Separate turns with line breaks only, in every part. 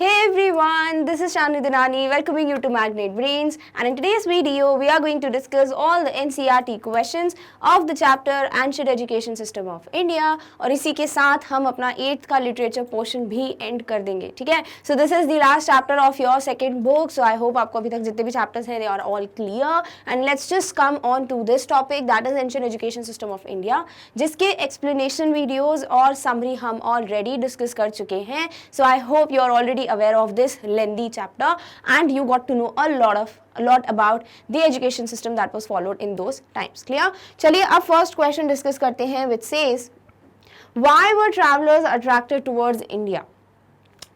Hey everyone, this is Shanu Dinani welcoming you to Magnet Brains, and in today's video we are going to discuss all the NCERT questions of the chapter Ancient Education System of India और इसी के साथ हम अपना 8th का literature portion भी end कर देंगे, ठीक है? So this is the last chapter of your second book, so I hope आपको अभी तक जितने भी chapters हैं they are all clear, and let's just come on to this topic that is Ancient Education System of India, जिसके explanation videos और summary हम already discuss कर चुके हैं. So I hope you are already aware of this lengthy chapter and you got to know a lot about the education system that was followed in those times. Clear? चलिए अब first question discuss करते हैं which says why were travelers attracted towards India?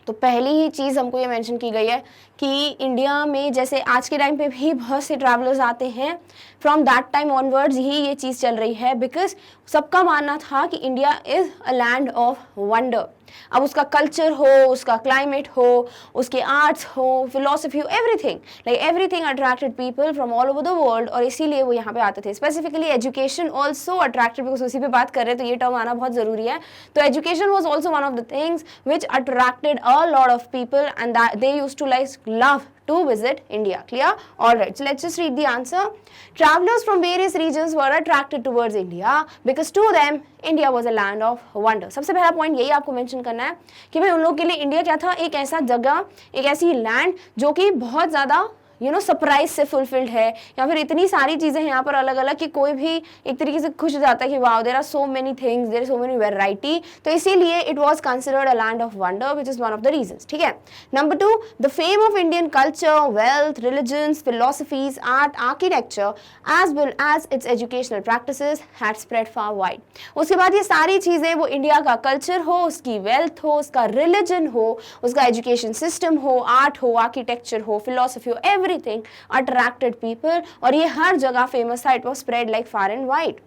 तो पहली ही चीज़ हमको ये mention की गई है कि इंडिया में जैसे आज के टाइम पे भी बहुत से ट्रैवलर्स आते हैं, फ्रॉम दैट टाइम ऑनवर्ड्स ही ये चीज़ चल रही है बिकॉज सबका मानना था कि India is a land of wonder. अब उसका कल्चर हो, उसका क्लाइमेट हो, उसके आर्ट्स हो, फिलोसफी हो, everything attracted people from all over the world और इसीलिए वो यहाँ पे आते थे. Specifically education also attracted, because उसी पे बात कर रहे हैं तो ये टर्म आना बहुत ज़रूरी है. तो education was also one of the things which attracted a lot of people and they used to like love to visit India. Clear? Alright, so let's just read the answer. Travelers from various regions were attracted towards India because to them India was a land of wonder. सबसे पहला point यही आपको mention करना है कि भाई उन लोगों के लिए इंडिया क्या था, एक ऐसा जगह, एक ऐसी लैंड जो कि बहुत ज़्यादा सरप्राइज से फुलफिल्ड है, या फिर इतनी सारी चीज़ें हैं यहाँ पर अलग अलग कि कोई भी एक तरीके से खुश हो जाता है कि wow there are so many things, there is so many variety. तो इसीलिए it was considered a land of wonder which is one of the reasons. ठीक है. Number 2, the fame of Indian culture, wealth, religions, philosophies, art, architecture as well as its educational practices had spread far wide. उसके बाद ये सारी चीज़ें, वो India का culture हो, उसकी वेल्थ हो, उसका रिलीजन हो, उसका एजुकेशन सिस्टम हो, आर्ट हो, आर्किटेक्चर हो, फिलोसफी हो, everything attracted people और ये हर जगह famous था. It was spread like far and wide.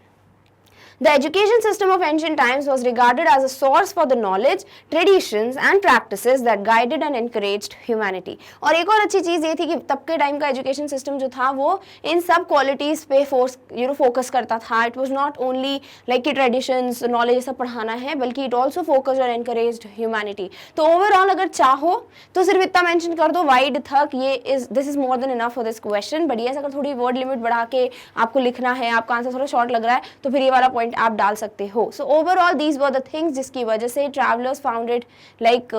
The education system of ancient times was regarded as a source for the knowledge, traditions and practices that guided and encouraged humanity. और एक और अच्छी चीज़ ये थी कि तब के टाइम का एजुकेशन सिस्टम जो था वो इन सब क्वालिटीज़ पे फोकस करता था. It was not only like कि ट्रेडिशंस, नॉलेज ये सब पढ़ाना है, बल्कि इट ऑल्सो फोकस्ड और एनकरेज्ड ह्यूमैनिटी. तो ओवरऑल अगर चाहो तो सिर्फ इतना मेंशन कर दो वाइड तक, ये this is more than enough for this question. But ये अगर थोड़ी वर्ड लिमिट बढ़ा के आपको लिखना है, आपका आंसर थोड़ा शॉर्ट लग रहा है, तो फिर ये वाला पॉइंट आप डाल सकते हो. So overall these were the things जिसकी वजह से travellers found it like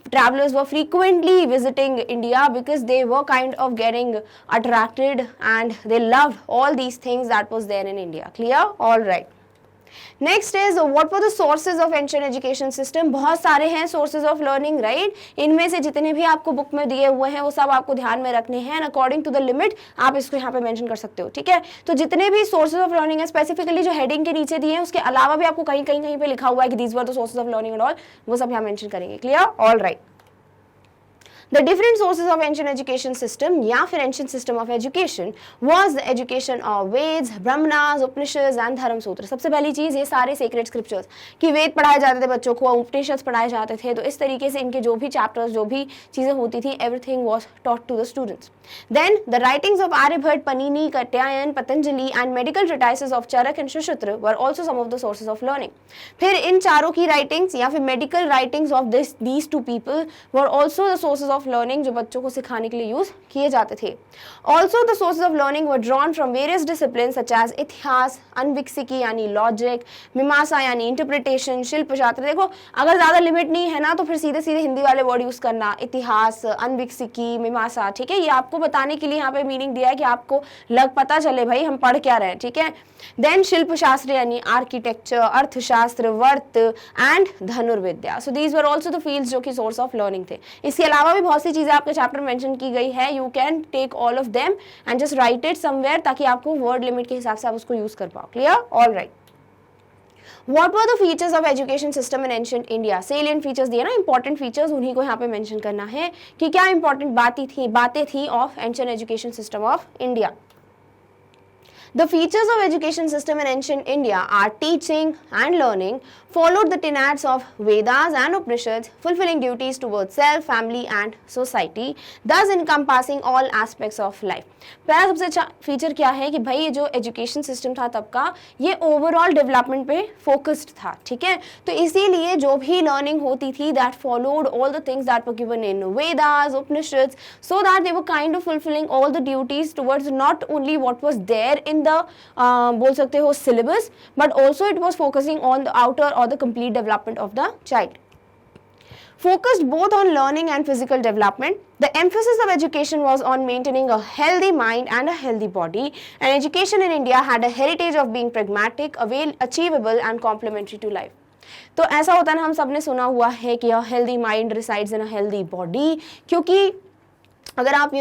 travelers were frequently visiting India because they were kind of getting attracted and they loved all these things that was there in India. Clear? All right. Next is what were the sources of ancient education system? बहुत सारे हैं sources of learning, right? इनमें से जितने भी आपको book में दिए हुए हैं वो सब आपको ध्यान में रखने हैं, and according to the limit आप इसको यहाँ पे मेंशन कर सकते हो. ठीक है. तो जितने भी sources of learning है, स्पेसिफिकली जो हेडिंग के नीचे दिए हैं उसके अलावा भी आपको कहीं कहीं पे लिखा हुआ है कि these were the sources of learning and all, वो सब यहाँ मेंशन करेंगे. Clear? All right. The different sources of ancient education system या फिर ancient system of education was the education of Veds, Brahmanas, Upanishads and धर्म सूत्र. सबसे पहली चीज़ ये सारे sacred scriptures कि वेद पढ़ाए जाते थे बच्चों को, उपनिषद पढ़ाए जाते थे, तो इस तरीके से इनके जो भी chapters, जो भी चीज़ें होती थी, everything was taught to the students. Then the writings of Aryabhat, Panini, Katyayana, Patanjali and medical treatises of Charak and Sushruta were also some of the sources of learning. फिर इन चारों की writings या फिर medical writings of these two people were also the sources of learning जो बच्चों को सिखाने के लिए यूज किए जाते थे. Also the sources of learning were drawn from various disciplines such as इतिहास, अनविक्सिकी यानी लॉजिक, मीमांसा यानी इंटरप्रिटेशन, शिल्पशास्त्र. देखो अगर ज़्यादा लिमिट नहीं है ना तो फिर सीधे सीधे हिंदी वाले वर्ड यूज़ करना, इतिहास, अनविक्सिकी, मीमांसा. ठीक है, ये आपको बताने के लिए यहाँ पे मीनिंग दिया है कि आपको पता चले भाई हम पढ़ क्या रहे हैं. ठीक है. देन शिल्पशास्त्र यानी आर्किटेक्चर, अर्थशास्त्र, वर्त एंड धनुर्विद्या. So these were also the fields जो कि सोर्स ऑफ लर्निंग थे. इसके अलावा भी बहुत सी चीज़ें आपके चैप्टर मेंशन की गई है. You can take all of them and just write it somewhere ताकि आपको वर्ड लिमिट के हिसाब से आप उसको यूज कर पाओ. Clear? All right. What were the features of education system in ancient India? Salient features दिए ना, important features, उन्हीं को यहाँ पे mention करना है कि क्या important बातें थी of ancient education system of India. The features of education system in ancient India are teaching and learning followed the tenets of Vedas and Upanishads, fulfilling duties towards self, family and society, thus encompassing all aspects of life. पहला सबसे अच्छा feature क्या है कि भाई ये जो education system था तब का, ये ओवरऑल डेवलपमेंट पे फोकस्ड था, ठीक है। तो इसीलिए जो भी लर्निंग होती थी that followed all the things that were given in Vedas, Upanishads, so that they were kind of fulfilling all the duties towards not only what was there in the बोल सकते हो syllabus, but also it was focusing on the outer or the complete development of the child. Focused both on learning and physical development, the emphasis of education was on maintaining a healthy mind and a healthy body, and education in India had a heritage of being pragmatic, achievable and complementary to life. तो ऐसा होता है ना, हम सब ने सुना हुआ है कि a healthy mind resides in a healthy body, क्योंकि अगर आप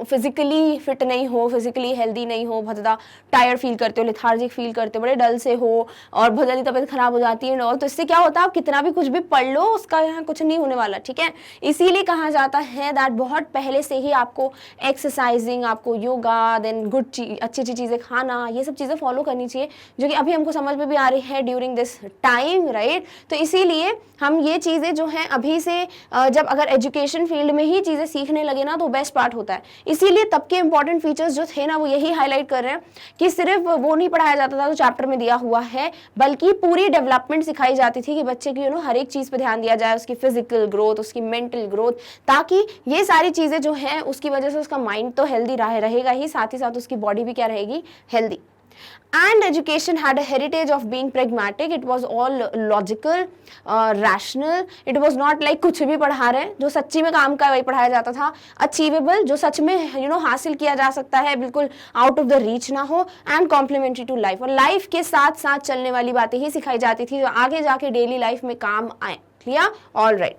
फिजिकली फिट नहीं हो, फिजिकली हेल्दी नहीं हो, बहुत ज़्यादा टायर्ड फील करते हो, लेथार्जिक फील करते हो, बड़े डल से हो और बहुत जल्दी तबीयत खराब हो जाती है और तो इससे क्या होता है, आप कितना भी कुछ भी पढ़ लो उसका यहाँ कुछ नहीं होने वाला, ठीक है। इसीलिए कहा जाता है दैट बहुत पहले से ही आपको एक्सरसाइजिंग, आपको योगा, देन गुड अच्छी अच्छी चीज़ें खाना, ये सब चीज़ें फॉलो करनी चाहिए, जो कि अभी हमको समझ में भी आ रही है ड्यूरिंग दिस टाइम, राइट। तो इसीलिए हम ये चीज़ें जो हैं अभी से जब अगर एजुकेशन फील्ड में ही चीज़ें सीखने लगे ना तो बेस्ट पार्ट होता है। इसीलिए तब के इंपॉर्टेंट फीचर्स जो थे ना वो यही हाईलाइट कर रहे हैं कि सिर्फ वो नहीं पढ़ाया जाता था जो चैप्टर में दिया हुआ है, बल्कि पूरी डेवलपमेंट सिखाई जाती थी कि बच्चे की हर एक चीज़ पे ध्यान दिया जाए, उसकी फिजिकल ग्रोथ, उसकी मेंटल ग्रोथ, ताकि ये सारी चीज़ें जो हैं उसकी वजह से उसका माइंड तो हेल्दी रहेगा ही, साथ ही साथ उसकी बॉडी भी क्या रहेगी, healthy. And education had a heritage of being pragmatic. It was all logical, rational. It was not like कुछ भी पढ़ा रहे हैं, जो सच्ची में काम का वही पढ़ाया जाता था। Achievable, जो सच में हासिल किया जा सकता है, बिल्कुल out of the reach ना हो, and complementary to life, और लाइफ के साथ साथ चलने वाली बातें ही सिखाई जाती थी जो आगे जाके डेली लाइफ में काम आए। Clear? All right.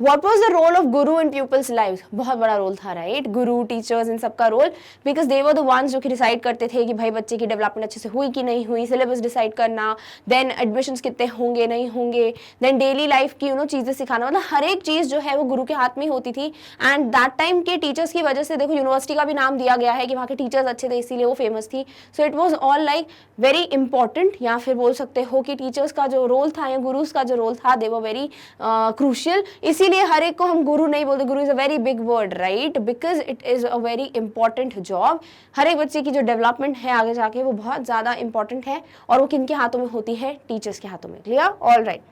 What was the role of guru in pupils' lives? बहुत बड़ा रोल था, राइट। गुरु, टीचर्स, इन सब का role, because they were the ones जो कि डिसाइड करते थे कि भाई बच्चे की डेवलपमेंट अच्छे से हुई कि नहीं हुई, सिलेबस डिसाइड करना, देन एडमिशन्स कितने होंगे नहीं होंगे, देन डेली लाइफ की चीज़ें सिखाना, मतलब हर एक चीज़ जो है वो गुरु के हाथ में ही होती थी। एंड दैट टाइम के टीचर्स की वजह से देखो यूनिवर्सिटी का भी नाम दिया गया है कि वहाँ के टीचर्स अच्छे थे इसीलिए वो फेमस थी। So it was all like very important, या फिर बोल सकते हो कि टीचर्स का जो रोल था या गुरुज का जो रोल था, दे वर वेरी क्रूशियल। इसीलिए हर एक को हम गुरु नहीं बोलते, guru is a very big word, right, because it is a very important job. हर एक बच्चे की जो डेवलपमेंट है आगे जाके वो बहुत ज़्यादा इंपॉर्टेंट है, और वो किन के हाथों में होती है, टीचर्स के हाथों में। Clear? All right.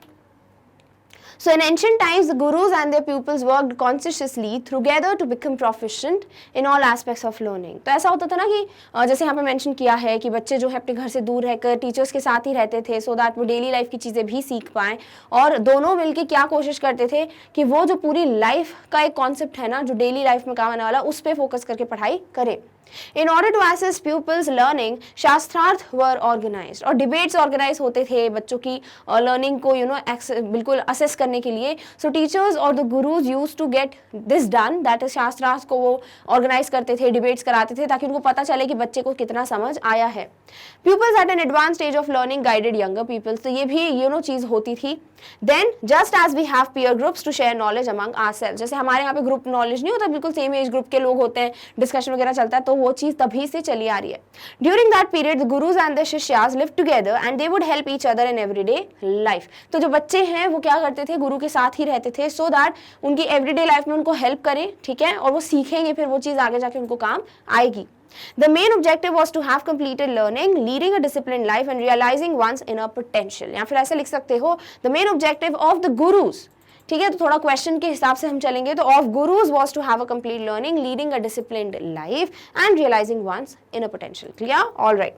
So in ancient times, the gurus and their pupils worked conscientiously together to become proficient in all aspects of learning. तो ऐसा होता था ना कि जैसे यहाँ पे मेंशन किया है कि बच्चे जो है अपने घर से दूर रहकर टीचर्स के साथ ही रहते थे, सो दैट वो डेली लाइफ की चीज़ें भी सीख पाएँ, और दोनों मिलके क्या कोशिश करते थे कि वो जो पूरी लाइफ का एक कॉन्सेप्ट है ना जो डेली लाइफ में काम आने वाला, उस पर फोकस करके पढ़ाई करें। In order to assess pupils' learning, शास्त्रार्थ were organized, और डिबेट्स ऑर्गेनाइज होते थे बच्चों की लर्निंग को बिल्कुल असेस करने के लिए। सो टीचर्स और the gurus used to get this done, that is shastrarth को वो ऑर्गेनाइज करते थे, डिबेट्स कराते थे, ताकि उनको पता चले कि बच्चे को कितना समझ आया है। Pupils at an advanced stage of learning guided younger pupils, तो ये भी चीज़ होती थी। Then just as we have peer groups to share knowledge among ourselves, जैसे हमारे यहाँ पे ग्रुप नॉलेज नहीं होता, बिल्कुल सेम एज ग्रुप के लोग होते हैं, डिस्कशन वगैरह चलता है, तो वो चीज़ तभी से चली आ रही है। During that period, the gurus and the शिष्यास lived together and they would help each other in everyday life. तो जो बच्चे हैं वो क्या करते थे, गुरु के साथ ही रहते थे, so that उनकी everyday लाइफ में उनको हेल्प करें, ठीक है, और वो सीखेंगे, फिर वो चीज़ आगे जाके उनको काम आएगी। The main objective was to have completed learning, leading a disciplined life and realizing one's inner potential. या फिर ऐसे लिख सकते हो, the main objective of the gurus, ठीक है, तो थोड़ा क्वेश्चन के हिसाब से हम चलेंगे, तो of gurus was to have a complete learning, leading a disciplined life and realizing one's inner potential. Clear? All right.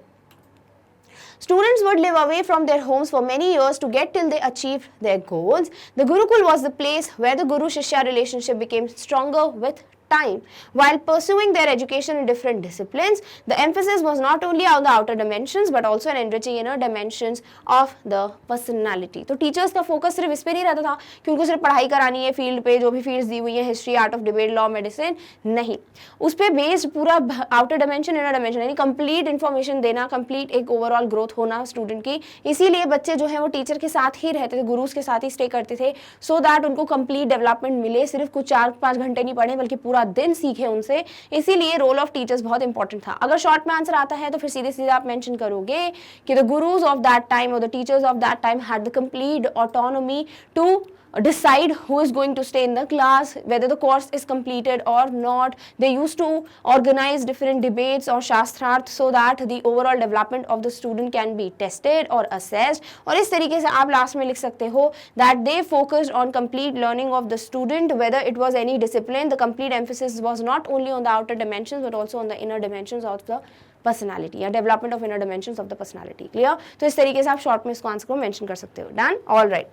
Students would live away from their homes for many years to get till they achieved their goals. The Gurukul was the place where the Guru-Shishya relationship became stronger with time. While pursuing their education in different disciplines, the emphasis was not only on the outer dimensions but also in enriching inner dimensions of the personality. तो teachers का focus सिर्फ इस पे नहीं रहता था कि उनको सिर्फ पढ़ाई करानी है फील्ड पे, जो भी फील्ड्स दी हुई है, history, art of debate, law, medicine, नहीं, उस पर बेस्ड पूरा आउटर डायमेंशन, इनर डायमेंशन, यानी कंप्लीट इन्फॉर्मेशन देना, कंप्लीट एक ओवरऑल ग्रोथ होना स्टूडेंट की। इसीलिए बच्चे जो है वो टीचर के साथ ही रहते थे, गुरुज के साथ ही स्टे करते थे, सो दैट उनको कंप्लीट डेवलपमेंट मिले, सिर्फ कुछ 4-5 घंटे नहीं पढ़े बल्कि पूरा पूरा दिन सीखे उनसे, इसीलिए रोल ऑफ टीचर्स बहुत इंपॉर्टेंट था। अगर शॉर्ट में आंसर आता है तो फिर सीधे सीधे आप मेंशन करोगे कि the gurus of that time और the teachers of that time had the complete autonomy to decide who is going to stay in the class, whether the course is completed or not. They used to organize different debates or शास्त्रार्थ so that the overall development of the student can be tested or assessed. और इस तरीके से आप last में लिख सकते हो that they focused on complete learning of the student, whether it was any discipline. The complete emphasis was not only on the outer dimensions but also on the inner dimensions of the personality या development of inner dimensions of the personality. Clear? तो इस तरीके से आप short में इसको answer को mention कर सकते हो। Done? All right.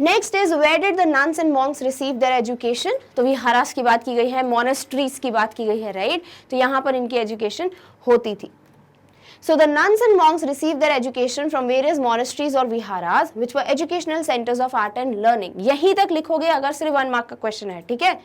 Next is where did the nuns and monks receive their education. तो विहारास की बात की गई है, मोनेस्ट्रीज की बात की गई है, राइट? तो यहाँ पर इनकी एजुकेशन होती थी। So the nuns and monks received their education from various monasteries or viharas, which were educational centers of art and learning. यहीं तक लिखोगे अगर सिर्फ 1 मार्क का क्वेश्चन है, ठीक है?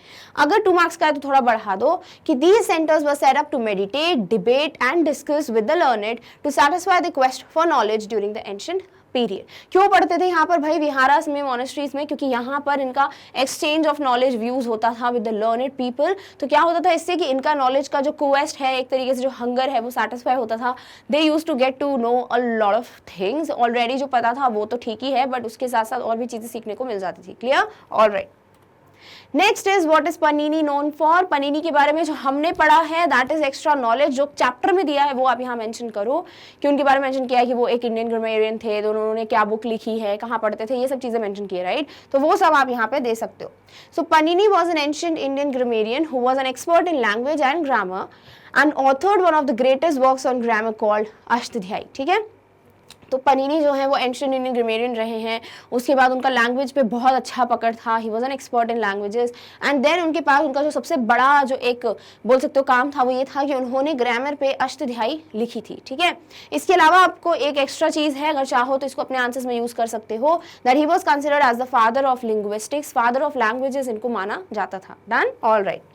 अगर 2 मार्क्स का है तो थोड़ा बढ़ा दो कि these centers were set up to meditate, debate and discuss with the learned to satisfy the quest for knowledge during the ancient period. क्यों पढ़ते थे यहाँ पर भाई विहारास में, मोनेस्ट्रीज में? क्योंकि यहाँ पर इनका एक्सचेंज ऑफ नॉलेज व्यूज होता था विद द लर्नेड पीपल। तो क्या होता था इससे कि इनका नॉलेज का जो क्वेस्ट है, एक तरीके से जो हंगर है, वो सेटिस्फाई होता था। They use to get to know a lot of things. Already जो पता था वो तो ठीक ही है, बट उसके साथ साथ और भी चीजें सीखने को मिल जाती थी। Clear? All right. Next is what is Panini known for. Panini के बारे में जो हमने पढ़ा है दैट इज एक्स्ट्रा नॉलेज, जो चैप्टर में दिया है वो आप यहाँ मेंशन करो कि उनके बारे में मेंशन किया है कि वो एक इंडियन ग्रामरियन थे, तो उन्होंने क्या बुक लिखी है, कहाँ पढ़ते थे, ये सब चीजें मेंशन की है, राइट? तो वो सब आप यहाँ पे दे सकते हो। So Panini was an ancient Indian grammarian who was an expert in language and grammar and authored one of the greatest works on grammar called Ashtadhyayi. ठीक है? तो पनीनी जो है वो एंशिएंट इंडियन ग्रामरियन रहे हैं। उसके बाद उनका लैंग्वेज पे बहुत अच्छा पकड़ था, he was an expert in languages. And then उनके पास उनका जो सबसे बड़ा जो एक बोल सकते हो काम था वो ये था कि उन्होंने ग्रामर पे अष्टाध्यायी लिखी थी। ठीक है? इसके अलावा आपको एक एक्स्ट्रा चीज है, अगर चाहो तो इसको अपने आंसर्स में यूज कर सकते हो, that he was considered as the father of linguistics, father of languages इनको माना जाता था। Done? All right.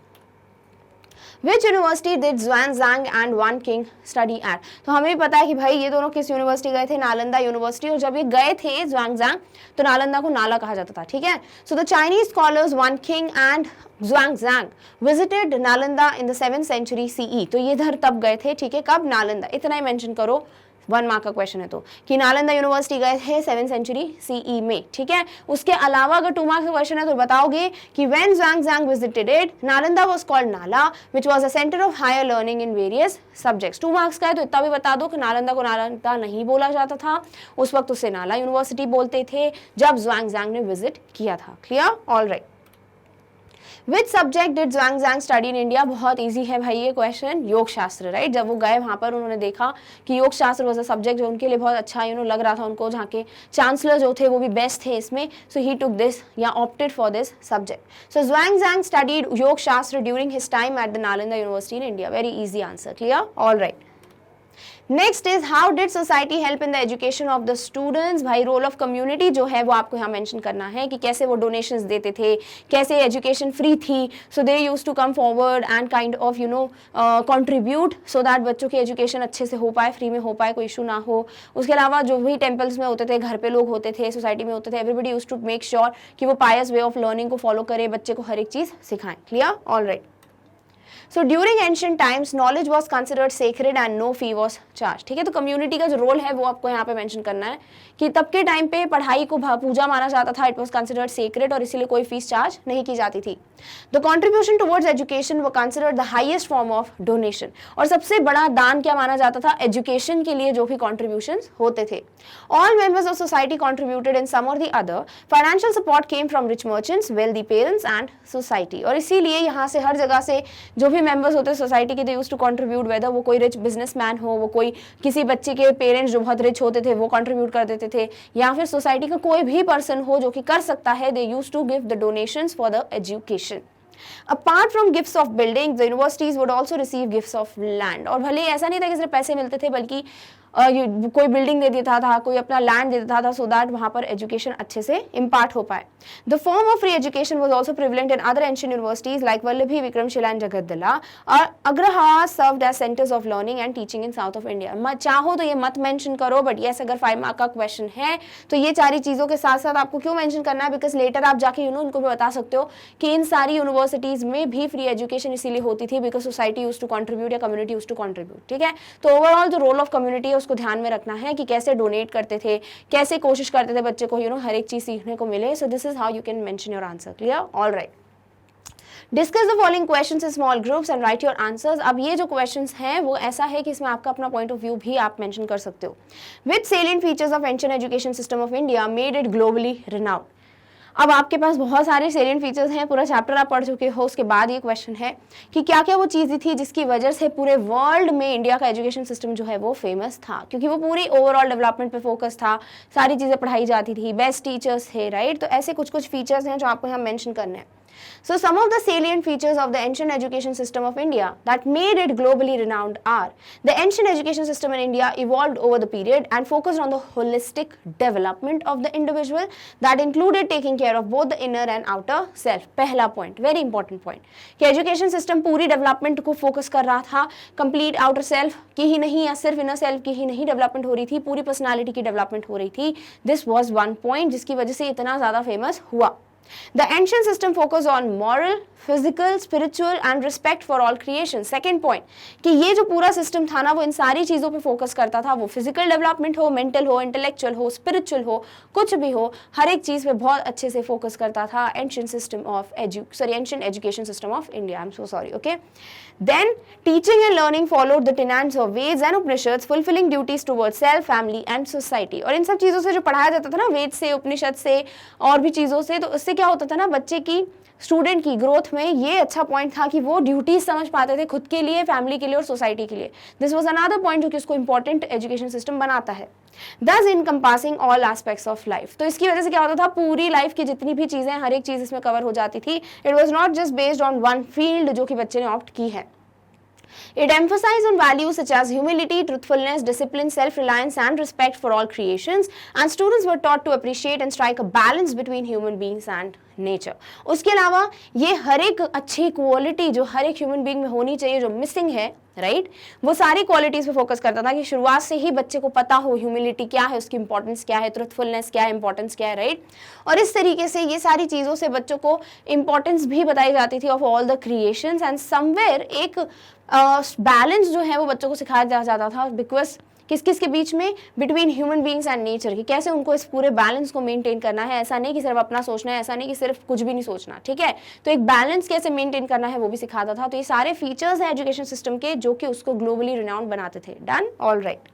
Which university did Xuanzang and One King study at? तो हमें भी पता है कि भाई ये दोनों किस यूनिवर्सिटी गए थे, नालंदा यूनिवर्सिटी। और जब ये गए थे Xuanzang तो नालंदा को नाला कहा जाता था। ठीक है? So the Chinese scholars One King and Xuanzang visited Nalanda in the 7th century CE। तो ये इधर तब गए थे। ठीक है? कब? नालंदा। इतना ही मेंशन करो, 1 मार्क का क्वेश्चन है तो, कि नालंदा यूनिवर्सिटी गए थे 7th सेंचुरी सीई में। ठीक है? उसके अलावा अगर 2 मार्क्स का क्वेश्चन है तो बताओगे कि when Xuanzang visited it, Nalanda was called Nala, which was a center of higher learning in various subjects। 2 marks का है तो इतना भी बता दो कि नालंदा को नालंदा नहीं बोला जाता था, उस वक्त उसे नाला यूनिवर्सिटी बोलते थे जब Xuanzang ने विजिट किया था। Clear? All right. Which subject did Xuanzang study in India? बहुत ईजी है भाई ये क्वेश्चन, योग शास्त्र। राइट? जब वो गए वहां पर उन्होंने देखा कि योग शास्त्र वॉज अ सब्जेक्ट जो उनके लिए बहुत अच्छा लग रहा था उनको, जहाँ के चांसलर जो थे वो भी बेस्ट थे इसमें, सो ही टुक दिस या opted for this subject. So Xuanzang studied योग शास्त्र during his time at the Nalanda university in India. Very easy answer. Clear? All right. Next is how did society help in the education of the students. भाई role of community जो है वो आपको यहाँ mention करना है कि कैसे वो डोनेशंस देते थे, कैसे एजुकेशन फ्री थी, so they use to come forward and kind of contribute so that बच्चों की एजुकेशन अच्छे से हो पाए, फ्री में हो पाए, कोई इशू ना हो। उसके अलावा जो भी टेम्पल्स में होते थे, घर पे लोग होते थे, सोसाइटी में होते थे, everybody use to make sure कि वो पायस वे ऑफ लर्निंग को फॉलो करे, बच्चे को हर एक चीज सिखाएं। Clear? All right. So during ancient times, knowledge was considered sacred and no fee was charged। ठीक है? तो कम्युनिटी का जो रोल है वो आपको यहाँ पे मेंशन करना है कि तब के टाइम पे पढ़ाई को पूजा माना जाता था, इट वॉज कंसिडर्ड सेक्रेड और इसीलिए कोई फीस चार्ज नहीं की जाती थी। द कॉन्ट्रीब्यूशन टुवर्ड्स एजुकेशन वो considered the highest form of donation. और सबसे बड़ा दान क्या माना जाता था? एजुकेशन के लिए जो भी कॉन्ट्रीब्यूशन होते थे। All members of society contributed in some or the other. Financial support came from rich merchants, wealthy parents and society. और इसीलिए यहाँ से हर जगह से जो भी मेंबर्स होते हैं सोसाइटी के, they used to contribute, whether वो कोई रिच बिजनेसमैन हो, वो कोई किसी बच्चे के पेरेंट्स जो बहुत रिच होते थे वो कंट्रीब्यूट कर देते थे, या फिर सोसाइटी का कोई भी पर्सन हो जो कि कर सकता है, they used to give the donations for the education. Apart from gifts of buildings, the universities would also receive gifts of land। और भले ऐसा नहीं था कि सिर्फ पैसे मिलते थे, बल्कि कोई बिल्डिंग दे देता था, कोई अपना लैंड दे देता था, सो दैट वहाँ पर एजुकेशन अच्छे से इम्पार्ट हो पाए. The form of free education was also prevalent in other ancient universities like Vallabhi, Vikramshila and Jagaddala. और Agrahara served as centres of learning and teaching in south of India. चाहो तो ये मत मेंशन करो, बट यस अगर 5 मार्क का क्वेश्चन है तो ये सारी चीज़ों के साथ साथ आपको क्यों मेंशन करना है, बिकॉज लेटर आप जाके उनको भी बता सकते हो कि इन सारी यूनिवर्सिटीज़ में भी फ्री एजुकेशन इसीलिए होती थी because society use to contribute या कम्युनिटी यूज टू कॉन्ट्रीब्यूट. ठीक है, तो ओवरऑल जो रोल ऑफ कम्युनिटी है उसको ध्यान में रखना है कि कैसे डोनेट करते थे, कैसे कोशिश करते थे बच्चे को हर एक चीज़ सीखने को मिले. So this is how you can mention your answer. Clear? All right. Discuss the following questions in small groups and right your answers. अब ये जो क्वेश्चंस हैं वो ऐसा है कि इसमें आपका अपना पॉइंट ऑफ व्यू भी आप मेंशन कर सकते हो. Which salient features of ancient education system of India made it globally renowned. अब आपके पास बहुत सारे सेलिएंट फीचर्स हैं, पूरा चैप्टर आप पढ़ चुके हो, उसके बाद ये क्वेश्चन है कि क्या क्या वो चीज़ें थी जिसकी वजह से पूरे वर्ल्ड में इंडिया का एजुकेशन सिस्टम जो है वो फेमस था, क्योंकि वो पूरी ओवरऑल डेवलपमेंट पे फोकस था, सारी चीज़ें पढ़ाई जाती थी, बेस्ट टीचर्स थे, राइट. तो ऐसे कुछ कुछ फीचर्स हैं जो आपको यहाँ मेंशन करने हैं. So some of the salient features of the ancient education system of India that made it globally renowned are: the ancient education system in India evolved over the period and focused on the holistic development of the individual that included taking care of both the inner and outer self. पहला point, very important point, कि education system पूरी development को focus कर रहा था, complete outer self की ही नहीं या सिर्फ inner self की ही नहीं development हो रही थी, पूरी personality की development हो रही थी. This was one point जिसकी वजह से इतना ज़्यादा famous हुआ. The ancient system focused on moral, physical, spiritual and respect for all creation. Second point, कि ये जो पूरा सिस्टम था ना वो इन सारी चीज़ों पे फोकस करता था, वो फिजिकल डेवलपमेंट हो, मेंटल हो, इंटेलेक्चुअल हो, स्पिरिचुअल हो, कुछ भी हो, हर एक चीज़ पे बहुत अच्छे से फोकस करता था. Ancient education system of India. I am so sorry. Okay. Then teaching and learning followed the tenets of Veds and Upanishads, fulfilling duties towards self, family and society. और इन सब चीज़ों से जो पढ़ाया जाता था ना, वेद से, उपनिषद से और भी चीज़ों से, तो उससे क्या होता था ना, बच्चे की, स्टूडेंट की ग्रोथ में ये अच्छा पॉइंट था कि वो ड्यूटीज समझ पाते थे खुद के लिए, फैमिली के लिए और सोसाइटी के लिए. दिस वाज अनदर पॉइंट जो कि उसको इंपॉर्टेंट एजुकेशन सिस्टम बनाता है. Thus encompassing all aspects of life. तो इसकी वजह से क्या होता था, पूरी लाइफ की जितनी भी चीज़ें, हर एक चीज़ इसमें कवर हो जाती थी. It was not just based on one field जो कि बच्चे ने ऑप्ट की है. It emphasized on values such as humility, truthfulness, discipline, self-reliance and respect for all creations, and students were taught to appreciate and strike a balance between human beings and nature. उसके अलावा ये हर एक अच्छी quality जो हर एक human being में होनी चाहिए, जो मिसिंग है, राइट, वो सारी क्वालिटीज पे फोकस करता था कि शुरुआत से ही बच्चे को पता हो ह्यूमिलिटी क्या है, उसकी इंपॉर्टेंस क्या है, ट्रुथफुलनेस क्या है, इंपॉर्टेंस क्या है, राइट. और इस तरीके से ये सारी चीज़ों से बच्चों को इंपॉर्टेंस भी बताई जाती थी of all the creations, and somewhere एक बैलेंस जो है वो बच्चों को सिखाया जाता था, बिकॉज किस किस के बीच में, between human beings and nature, की कैसे उनको इस पूरे बैलेंस को मेंटेन करना है. ऐसा नहीं कि सिर्फ अपना सोचना है, ऐसा नहीं कि सिर्फ कुछ भी नहीं सोचना, ठीक है. तो एक बैलेंस कैसे मेंटेन करना है वो भी सिखाता था. तो ये सारे फीचर्स हैं एजुकेशन सिस्टम के जो कि उसको ग्लोबली रिनाउंड बनाते थे. Done? All right.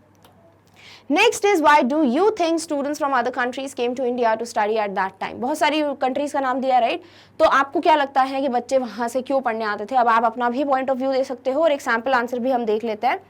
Next is why do you think students from other countries came to India to study at that time. बहुत सारी कंट्रीज का नाम दिया, राइट. तो आपको क्या लगता है कि बच्चे वहाँ से क्यों पढ़ने आते थे. अब आप अपना भी पॉइंट ऑफ व्यू दे सकते हो और एक सैम्पल आंसर भी हम देख लेते हैं.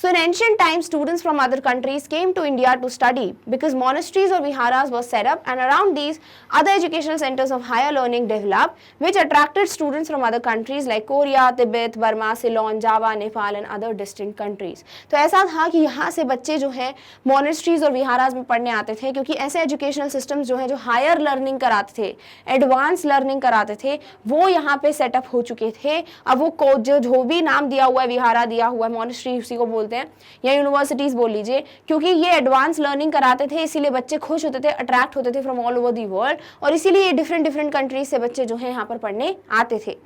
So in ancient times, students from other countries came to India to study because monasteries or viharas were set up, and around these, other educational centers of higher learning developed, which attracted students from other countries like Korea, Tibet, Burma, Ceylon, Java, Nepal, and other distant countries. तो ऐसा था कि यहाँ से बच्चे जो हैं monasteries और viharas में पढ़ने आते थे, क्योंकि ऐसे educational systems जो हैं जो higher learning कराते थे, advanced learning कराते थे, वो यहाँ पे setup हो चुके थे. अब वो जो भी नाम दिया हुआ है, विहारा दिया हुआ है, monastery उसी को बोलते हैं, या यूनिवर्सिटीज बोल लीजिए, क्योंकि ये एडवांस लर्निंग कराते थे, इसीलिए बच्चे खुश होते थे, अट्रैक्ट होते थे from all over the world, और इसीलिए डिफरेंट कंट्रीज से बच्चे जो हैं यहाँ पर पढ़ने आते थे.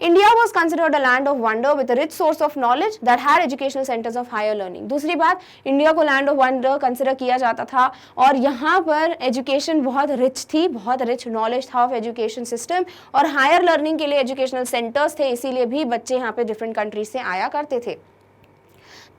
India was considered a land of wonder with a rich source of knowledge that had educational centres of higher learning. दूसरी बात, इंडिया को लैंड ऑफ वंडर कंसिडर किया जाता था, और यहाँ पर एजुकेशन बहुत रिच थी, बहुत रिच नॉलेज था ऑफ एजुकेशन सिस्टम, और हायर लर्निंग के लिए एजुकेशनल सेंटर्स थे, इसीलिए भी बच्चे यहाँ पे डिफरेंट कंट्रीज से आया करते थे.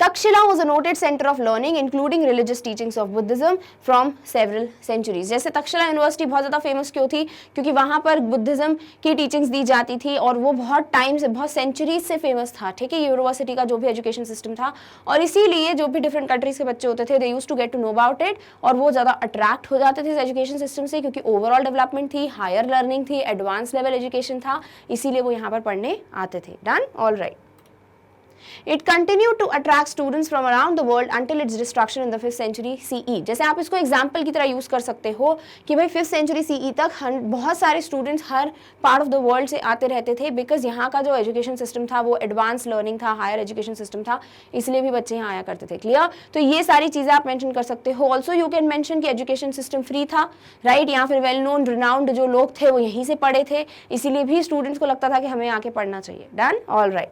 Takshila was a noted center of learning, including religious teachings of Buddhism from several centuries. जैसे तक्षशिला यूनिवर्सिटी बहुत ज़्यादा फेमस क्यों थी, क्योंकि वहाँ पर बुद्धिज्म की टीचिंग्स दी जाती थी, और वो बहुत टाइम से, बहुत सेंचुरीज से फेमस था, ठीक है, यूनिवर्सिटी का जो भी एजुकेशन सिस्टम था. और इसीलिए जो भी डिफरेंट कंट्रीज के बच्चे होते थे, they used to get to know about it, और वो ज़्यादा अट्रैक्ट हो जाते थे इस एजुकेशन सिस्टम से, क्योंकि ओवरऑल डेवलपमेंट थी, हायर लर्निंग थी, एडवांस लेवल एजुकेशन था, इसीलिए वो यहाँ पर पढ़ने आते थे. Done? All right. It continued to attract students from around the world until its destruction in the 5th century CE. जैसे आप इसको एग्जाम्पल की तरह यूज कर सकते हो कि भाई 5th century CE तक बहुत सारे students her part of the world से आते रहते थे, बिकॉज यहाँ का जो एजुकेशन सिस्टम था वो एडवांस लर्निंग था, हायर एजुकेशन सिस्टम था, इसलिए भी बच्चे यहाँ आया करते थे। क्लियर? तो ये सारी चीजें आप मेंशन कर सकते हो। ऑल्सो यू कैन मेंशन कि एजुकेशन सिस्टम फ्री था, राइट, या फिर वेल नोन रिनाउंड जो लोग थे वो यहीं से पढ़े थे, इसीलिए भी स्टूडेंट्स को लगता था कि हमें आके पढ़ना चाहिए। Done? All right.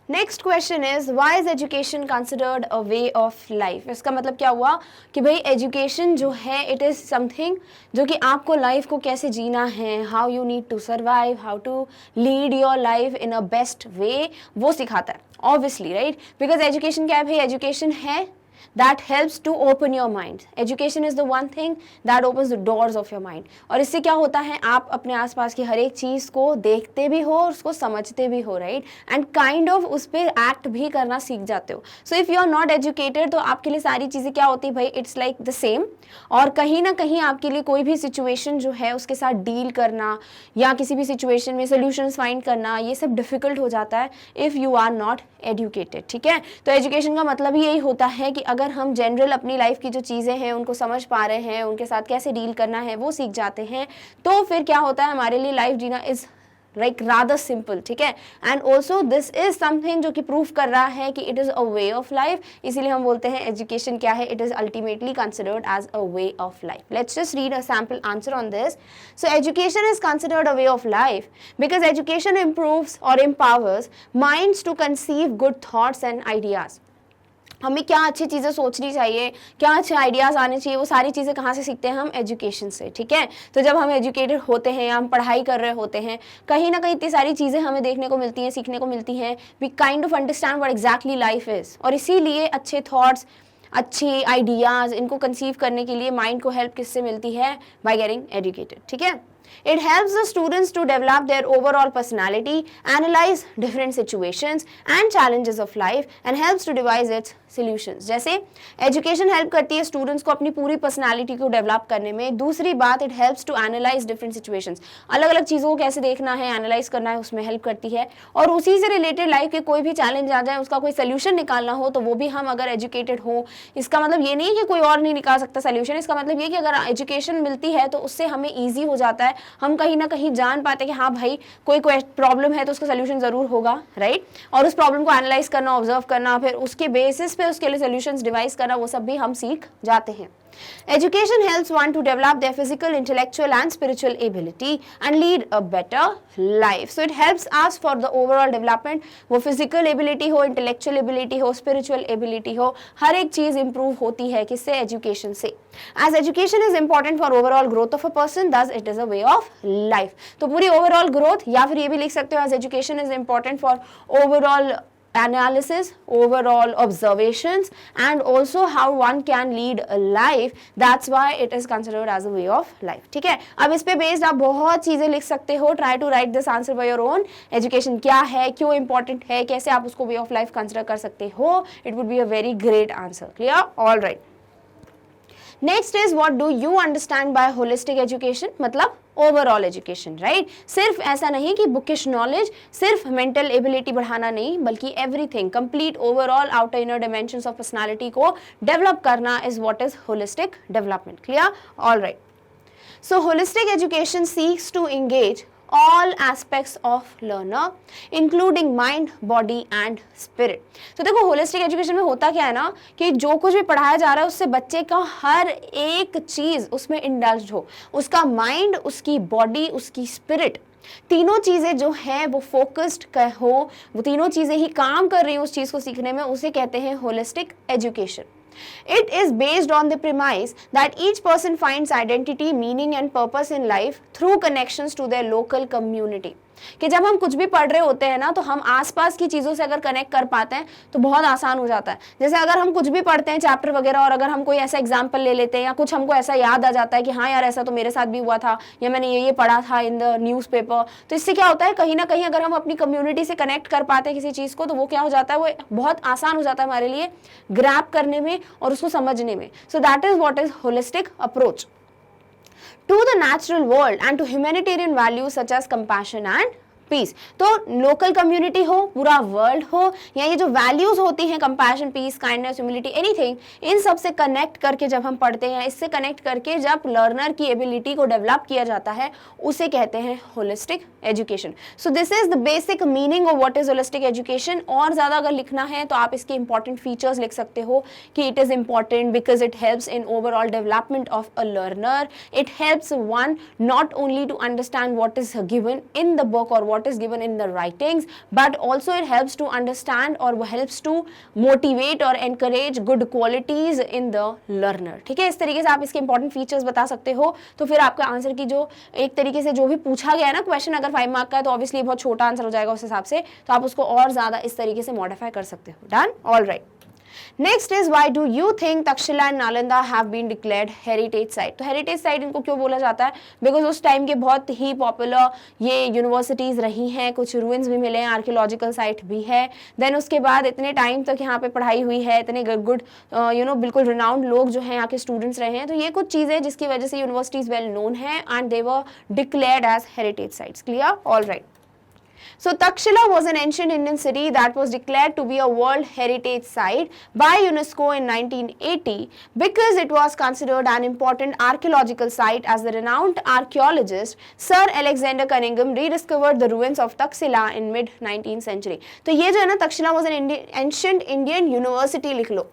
Next question is why is education considered a way of life. इसका मतलब क्या हुआ कि भाई एजुकेशन जो है इट इज समथिंग जो कि आपको लाइफ को कैसे जीना है, how you need to survive, how to lead your life in a best way, वो सिखाता है ऑब्वियसली, राइट, बिकॉज एजुकेशन क्या है भाई, एजुकेशन है that helps to open your mind. Education is the one thing that opens the doors of your mind. और इससे क्या होता है, आप अपने आसपास की हर एक चीज़ को देखते भी हो और उसको समझते भी हो, राइट, एंड काइंड ऑफ उस पर एक्ट भी करना सीख जाते हो। So if you are not educated तो आपके लिए सारी चीज़ें क्या होती है भाई, इट्स लाइक द सेम, और कहीं ना कहीं आपके लिए कोई भी सिचुएशन जो है उसके साथ डील करना या किसी भी सिचुएशन में सोल्यूशंस फाइंड करना, ये सब डिफिकल्ट हो जाता है if you are not educated. ठीक है, तो एजुकेशन का मतलब ही यही होता है कि अगर हम जनरल अपनी लाइफ की जो चीज़ें हैं उनको समझ पा रहे हैं, उनके साथ कैसे डील करना है वो सीख जाते हैं, तो फिर क्या होता है, हमारे लिए लाइफ जीना इज लाइक रादर सिंपल। ठीक है, and also this is something जो कि प्रूव कर रहा है कि it is a way of life, इसीलिए हम बोलते हैं एजुकेशन क्या है, it is ultimately considered as a way of life. Let's just read a sample answer on this. So education is considered a way of life because education improves और empowers minds to conceive good thoughts and ideas. हमें क्या अच्छी चीज़ें सोचनी चाहिए, क्या अच्छे ideas आने चाहिए, वो सारी चीज़ें कहाँ से सीखते हैं हम, एजुकेशन से। ठीक है, तो जब हम एजुकेटेड होते हैं या हम पढ़ाई कर रहे होते हैं, कहीं ना कहीं इतनी सारी चीज़ें हमें देखने को मिलती हैं, सीखने को मिलती हैं, we kind of understand what exactly life is, और इसीलिए अच्छे थॉट्स, अच्छे आइडियाज़, इनको कंसीव करने के लिए माइंड को हेल्प किससे मिलती है, बाय गेटिंग एजुकेटेड। ठीक है, it helps the students to develop their overall personality, analyze different situations and challenges of life and helps to devise its solutions. जैसे एजुकेशन हेल्प करती है स्टूडेंट्स को अपनी पूरी पर्सनालिटी को डेवलप करने में। दूसरी बात, it helps to analyse different situations, अलग अलग चीज़ों को कैसे देखना है, एनालाइज करना है, उसमें हेल्प करती है। और उसी से रिलेटेड लाइफ के कोई भी चैलेंज आ जाए, उसका कोई सोल्यूशन निकालना हो, तो वो भी हम अगर एजुकेटेड हो, इसका मतलब ये नहीं कि कोई और नहीं निकाल सकता सोल्यूशन, इसका मतलब ये कि अगर एजुकेशन मिलती है तो उससे हमें ईजी हो जाता है, हम कहीं ना कहीं जान पाते हैं कि हाँ भाई कोई प्रॉब्लम है तो उसका सोल्यूशन ज़रूर होगा, राइट, और उस प्रॉब्लम को एनालाइज करना, ऑब्जर्व करना, फिर उसके बेसिस पे उसके लिए सोल्यूशंस डिवाइस करना, वो सब भी हम सीख जाते हैं। Education helps one to develop their physical, intellectual and spiritual ability and lead a better life. So it helps us for the overall development. वो physical ability हो, intellectual ability हो, spiritual ability हो, हर एक चीज़ improve होती है किससे, education से। As education is important for overall growth of a person, thus it is a way of life. तो पूरी overall growth, या फिर ये भी लिख सकते हो as education is important for overall analysis, overall observations and also how one can lead a life, that's why it is considered as a way of life. ठीक है, अब इस पे बेस्ड आप बहुत चीज़ें लिख सकते हो, try to write this answer by your own. Education क्या है, क्यों important है, कैसे आप उसको way of life consider कर सकते हो, it would be a very great answer. Clear? All right. Next is what do you understand by holistic education, मतलब ओवरऑल एजुकेशन, राइट। सिर्फ ऐसा नहीं कि बुकिश नॉलेज, सिर्फ मेंटल एबिलिटी बढ़ाना नहीं, बल्कि everything, complete overall outer inner dimensions of personality को डेवलप करना is what is holistic development. Clear? All right. So holistic education seeks to engage all aspects of learner including mind, body and spirit. तो देखो holistic education में होता क्या है ना कि जो कुछ भी पढ़ाया जा रहा है उससे बच्चे का हर एक चीज़ उसमें इंडल्ज हो, उसका माइंड, उसकी बॉडी, उसकी स्पिरिट, तीनों चीज़ें जो है वो फोकस्ड हो, वो तीनों चीज़ें ही काम कर रही हैं उस चीज़ को सीखने में, उसे कहते हैं holistic education. It is based on the premise that each person finds identity, meaning and purpose in life through connections to their local community. कि जब हम कुछ भी पढ़ रहे होते हैं ना तो हम आसपास की चीज़ों से अगर कनेक्ट कर पाते हैं तो बहुत आसान हो जाता है. जैसे अगर हम कुछ भी पढ़ते हैं चैप्टर वगैरह और अगर हम कोई ऐसा एग्जाम्पल ले लेते हैं या कुछ हमको ऐसा याद आ जाता है कि हाँ यार ऐसा तो मेरे साथ भी हुआ था या मैंने ये पढ़ा था इन द न्यूज़पेपर, तो इससे क्या होता है कहीं ना कहीं अगर हम अपनी कम्युनिटी से कनेक्ट कर पाते हैं किसी चीज़ को तो वो क्या हो जाता है, वो बहुत आसान हो जाता है हमारे लिए ग्रैब करने में और उसको समझने में. So that is what is holistic approach to the natural world and to humanitarian values such as compassion and peace. तो लोकल कम्युनिटी हो, पूरा वर्ल्ड हो, या ये जो वैल्यूज होती हैं compassion, peace, kindness, humility, anything, इन सब से कनेक्ट करके जब हम पढ़ते हैं, इससे कनेक्ट करके जब लर्नर की एबिलिटी को डेवलप किया जाता है, उसे कहते हैं holistic education. So this is the basic meaning of what is holistic education. और ज्यादा अगर लिखना है तो आप इसके इंपॉर्टेंट फीचर्स लिख सकते हो कि it is important because it helps in overall development of a learner. It helps one not only to understand what is given in the book और what is given in the writings, but also it helps to understand और helps to motivate और encourage good qualities in the learner. ठीक है, इस तरीके से आप इसके इंपॉर्टेंट फीचर्स बता सकते हो। तो फिर आपका आंसर की जो एक तरीके से जो भी पूछा गया है ना क्वेश्चन, अगर 5 मार्क का है तो ऑब्वियसली बहुत छोटा आंसर हो जाएगा उस हिसाब से, तो आप उसको और ज्यादा इस तरीके से मॉडिफाई कर सकते हो। Done, all right. Next is why do you think Takshashila and Nalanda have been declared heritage site. तो हेरिटेज साइट इनको क्यों बोला जाता है? बिकॉज उस टाइम के बहुत ही पॉपुलर ये यूनिवर्सिटीज रही हैं, कुछ रूइंस भी मिले हैं, आर्कियोलॉजिकल साइट भी है। देन उसके बाद इतने टाइम तक यहाँ पे पढ़ाई हुई है, इतने गुड बिल्कुल रिनाउंड लोग जो हैं यहाँ के स्टूडेंट्स रहे हैं। तो ये कुछ चीजें जिसकी वजह से यूनिवर्सिटीज वेल नोन है and they were declared as heritage sites. Clear, all right. So Takshila was an ancient Indian city that was declared to be a World Heritage Site by UNESCO in 1980 because it was considered an important archaeological site as the renowned archaeologist Sir Alexander Cunningham rediscovered the ruins of Takshila in mid-19th century. तो ये जो है ना, Takshila was an ancient Indian university लिख लो,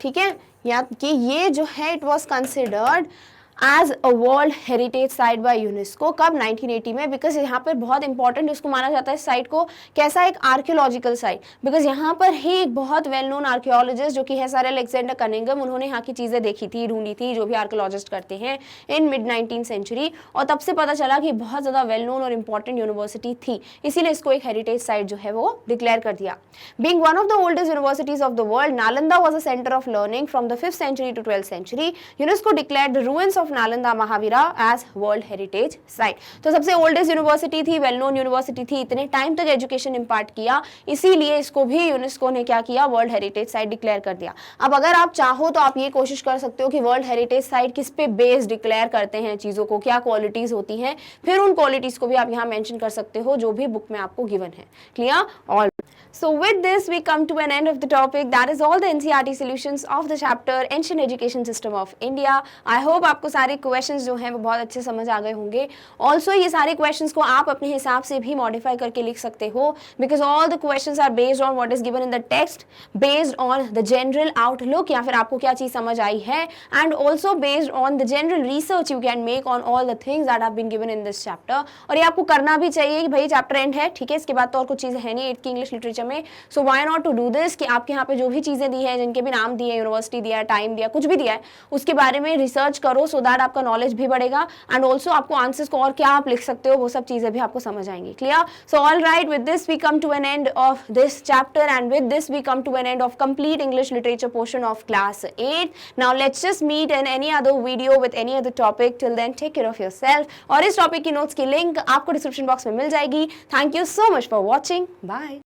ठीक है, या कि ये जो है it was considered as a world heritage site by UNESCO. कब? 1980 में। बिकॉज यहाँ पर बहुत इंपॉर्टेंट इसको माना जाता है इस साइट को कैसा, एक आर्कियोलॉजिकल साइट, बिकॉज यहाँ पर ही एक बहुत वेल नोन आर्कियोलॉजिस्ट जो कि है सर अलेक्जेंडर कनिंगम, उन्होंने यहाँ की चीज़ें देखी थी, ढूंढी थी, जो भी आर्कियोलॉजिस्ट करते हैं इन मिड-19th सेंचुरी, और तब से पता चला कि बहुत ज़्यादा वेल नोन और इंपॉर्टेंट यूनिवर्सिटी थी, इसीलिए इसको एक हेरिटेज साइट जो है वो डिक्लेयर कर दिया। Being one of the oldest universities of the world, Nalanda was a centre of learning from the 5th century to 12th century. UNESCO declared the ruins of Nalanda Mahavira as world heritage site. तो सबसे oldest university थी, well known university थी, इतने time तक education इंपार्ट किया, इसीलिए इसको भी यूनेस्को ने क्या किया, वर्ल्ड हेरिटेज साइट डिक्लेयर कर दिया। अब अगर आप चाहो तो आप ये कोशिश कर सकते हो कि वर्ल्ड हेरिटेज साइट किस पे बेस डिक्लेयर करते हैं चीजों को, क्या क्वालिटीज होती हैं, फिर उन क्वालिटीज को भी आप यहाँ मेंशन कर सकते हो जो भी बुक में आपको गिवन है। Clear, all. So with this we come to an end of the topic. That is all the NCERT solutions of the chapter Ancient Education System of India. I hope आपको सारे questions जो हैं वो बहुत अच्छे समझ आ गए होंगे। Also ये सारे questions को आप अपने हिसाब से भी modify करके लिख सकते हो, because all the questions are based on what is given in the text, based on the general outlook या फिर आपको क्या चीज़ समझ आई है, and also based on the general research you can make on all the things that have been given in this chapter. और ये आपको करना भी चाहिए कि भाई चैप्टर एंड है, ठीक है, इसके बाद तो और कुछ चीज़ें है नहीं 8th की इंग्लिश लिटरेचर में। So why not to do this कि आपके यहाँ पे जो भी चीजें दी है, जिनके भी नाम दिए, यूनिवर्सिटी दिया, टाइम दिया, कुछ भी दिया है, उसके बारे में रिसर्च करो, सो दैट आपका नॉलेज भी बढ़ेगा एंड ऑल्सो आपको आंसर्स को और क्या आप लिख सकते हो वो सब चीजें भी आपको समझ आएंगी। Clear, so all right, with this we come to an end of this chapter and with this we come to an end of complete English literature portion of class 8. Now let's just meet in any other video with any other topic. Till then take care of yourself और इस topic की notes की link आपको description box में मिल जाएगी. Thank you so much for watching. Bye.